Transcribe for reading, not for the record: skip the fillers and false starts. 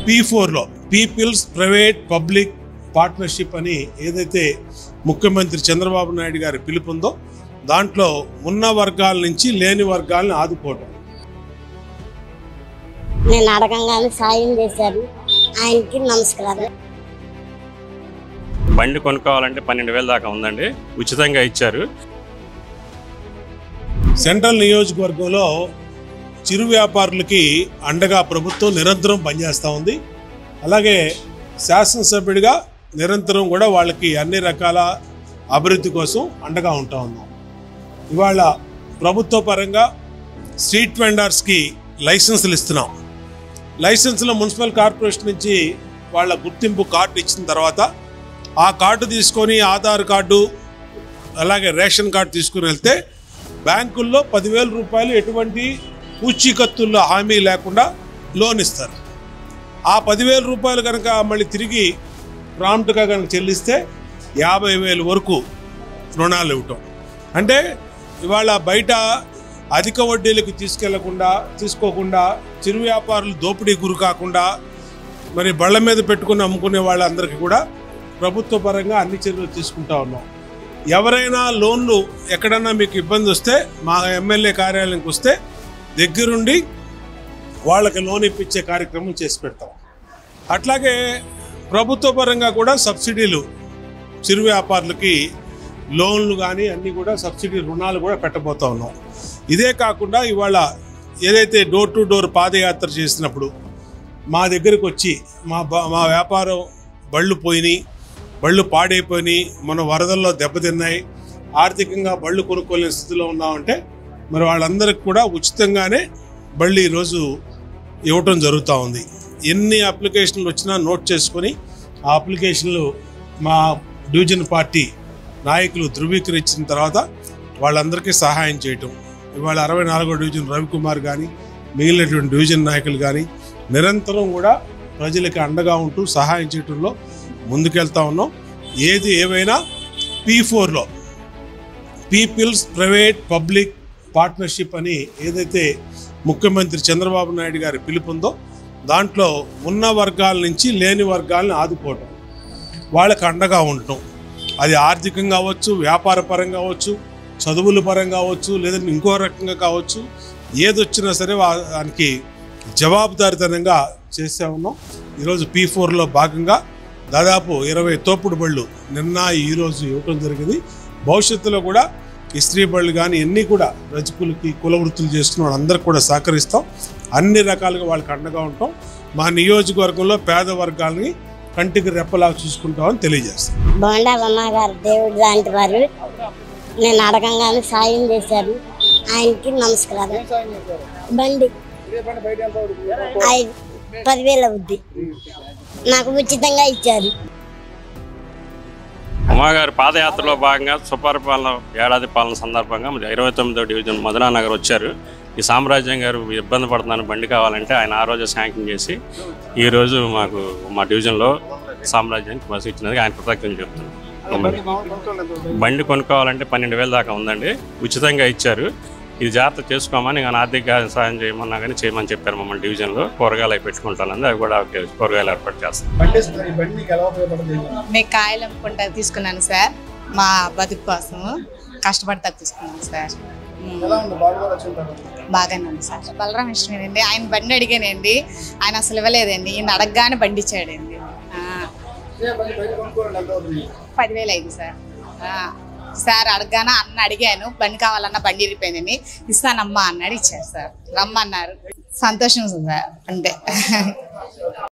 P4లో peoples private public partnership అని ఏదైతే ముఖ్యమంత్రి చంద్రబాబు నాయుడు గారి పిలుపుందో దాంట్లో ఉన్న వర్గాల నుంచి లేని వర్గాలను ఆదుకోవడం. నేను అడగంగానే సాయం చేశారు, ఆయనకి నమస్కారం. బండి కొనుక్కోవాలంటే 12,000 దాకా ఉందండి, ఉచితంగా ఇచ్చారు. సెంట్రల్ నియోజకవర్గంలో చిరు వ్యాపారులకి అండగా ప్రభుత్వం నిరంతరం పనిచేస్తూ ఉంది. అలాగే శాసనసభ్యుడిగా నిరంతరం కూడా వాళ్ళకి అన్ని రకాల అభివృద్ధి కోసం అండగా ఉంటా ఉన్నాం. ఇవాళ ప్రభుత్వ పరంగా స్ట్రీట్ వెండర్స్కి లైసెన్సులు ఇస్తున్నాం. లైసెన్సులో మున్సిపల్ కార్పొరేషన్ నుంచి వాళ్ళ గుర్తింపు కార్డు ఇచ్చిన తర్వాత ఆ కార్డు తీసుకొని ఆధార్ కార్డు అలాగే రేషన్ కార్డు తీసుకుని వెళ్తే బ్యాంకుల్లో 10,000 రూపాయలు ఎటువంటి పూచీకత్తుల్లో హామీ లేకుండా లోన్ ఇస్తారు. ఆ 10,000 రూపాయలు కనుక మళ్ళీ తిరిగి ప్రాంప్ట్గా కనుక చెల్లిస్తే 50,000 వరకు రుణాలు ఇవ్వటం. అంటే ఇవాళ బయట అధిక వడ్డీలకు తీసుకోకుండా చిరు వ్యాపారులు దోపిడీ గురి కాకుండా మరి బళ్ళ మీద పెట్టుకుని అమ్ముకునే వాళ్ళందరికీ కూడా ప్రభుత్వ పరంగా అన్ని చర్యలు తీసుకుంటా ఉన్నాం. ఎవరైనా లోన్లు ఎక్కడన్నా మీకు ఇబ్బంది వస్తే మా ఎమ్మెల్యే కార్యాలయానికి వస్తే దగ్గరుండి వాళ్ళకి లోన్ ఇప్పించే కార్యక్రమం చేసి పెడతాం. అట్లాగే ప్రభుత్వ పరంగా కూడా సబ్సిడీలు చిరు వ్యాపారులకి లోన్లు కానీ అన్నీ కూడా సబ్సిడీ రుణాలు కూడా పెట్టబోతా ఉన్నాం. ఇదే కాకుండా ఇవాళ ఏదైతే డోర్ టు డోర్ పాదయాత్ర చేసినప్పుడు మా దగ్గరికి వచ్చి మా వ్యాపారం బళ్ళు పాడైపోయినాయి, మన వరదల్లో దెబ్బతిన్నాయి, ఆర్థికంగా బళ్ళు కొనుక్కోలేని స్థితిలో ఉన్నామంటే మరి వాళ్ళందరికీ కూడా ఉచితంగానే బళ్ళు ఈరోజు ఇవ్వటం జరుగుతూ ఉంది. ఎన్ని అప్లికేషన్లు వచ్చినా నోట్ చేసుకొని ఆ అప్లికేషన్లు మా డివిజన్ పార్టీ నాయకులు ధృవీకరించిన తర్వాత వాళ్ళందరికీ సహాయం చేయటం. ఇవాళ 64వ డివిజన్ రవికుమార్ కానీ మిగిలినటువంటి డివిజన్ నాయకులు కానీ నిరంతరం కూడా ప్రజలకి అండగా ఉంటూ సహాయం చేయటంలో ముందుకెళ్తా ఉన్నాం. ఏది ఏమైనా P4లో పీపుల్స్ ప్రైవేట్ పబ్లిక్ పార్ట్నర్షిప్ అని ఏదైతే ముఖ్యమంత్రి చంద్రబాబు నాయుడు గారి పిలుపుందో దాంట్లో ఉన్న వర్గాల నుంచి లేని వర్గాలను ఆదుకోవడం, వాళ్ళకి అండగా ఉండటం. అది ఆర్థికంగా కావచ్చు, వ్యాపార పరంగా కావచ్చు, చదువుల పరంగా కావచ్చు, లేదంటే ఇంకో రకంగా కావచ్చు, ఏదొచ్చినా సరే దానికి జవాబుదారితనంగా చేసే ఉన్నాం. ఈరోజు P4లో భాగంగా దాదాపు 20 తోపుడు బళ్ళు నిన్న ఈరోజు ఇవ్వటం జరిగింది. భవిష్యత్తులో కూడా ఇస్త్రీ బళ్ళు కానీ అన్నీ కూడా రజకులకి కుల వృత్తులు చేస్తున్న వాళ్ళందరికీ కూడా సహకరిస్తాం. అన్ని రకాలుగా వాళ్ళకి అండగా ఉంటాం. మా నియోజకవర్గంలో పేద వర్గాలని కంటికి రెప్పలాగా చూసుకుంటామని తెలియజేస్తాం. బోండాలమ్మ గారు దేవుడు లాంటి వారు, నేను అడగంగానే సాయం చేశారు, ఆయనకి నమస్కారం. బండి 10,000 అవుద్ది, నాకు ఉచితంగా ఇచ్చారు. ఉమాగారి పాదయాత్రలో భాగంగా సుపరిపాలన ఏడాది పాలన సందర్భంగా 29వ డివిజన్ మదనానగర్ వచ్చారు. ఈ సామ్రాజ్యం గారు ఇబ్బంది పడుతున్నాను, బండి కావాలంటే ఆయన ఆ రోజు శాంక్షన్ చేసి ఈరోజు మాకు మా డివిజన్లో సామ్రాజ్యానికి బస్సు ఇచ్చినందుకు ఆయన కృతజ్ఞతలు చెప్తున్నాను. బండి కొనుక్కోవాలంటే 12,000 దాకా ఉందండి, ఉచితంగా ఇచ్చారు. ఇది జాగ్రత్త చేసుకోమని నేను ఆర్థిక సహాయం చేయమన్నా కానీ చేయమని చెప్పారు. మమ్మల్ని డివిజన్లో కూరగాయలు అవి పెట్టుకుంటానండి, అవి కూడా కూరగాయలు ఏర్పాటు చేస్తాను. మేము కాయలు అమ్ముకుంటా తీసుకున్నాను సార్, మా బతుకు కోసం కష్టపడతా తీసుకున్నాను సార్. బాగానే ఉంది సార్. బలరాం ఇష్టమేనండి, ఆయన బండి అడిగానండి, ఆయన అసలు ఇవ్వలేదండి, ఈయన అడగగానే బండి ఇచ్చాడండి. 10,000 అయింది సార్. సార్ అడగగానే అన్న అడిగాను, బండి కావాలన్న బండి ఇరిపోయిందని, ఇస్తానమ్మా అన్నాడు, ఇచ్చారు సార్. రమ్మన్నారు, సంతోషం సార్. అంటే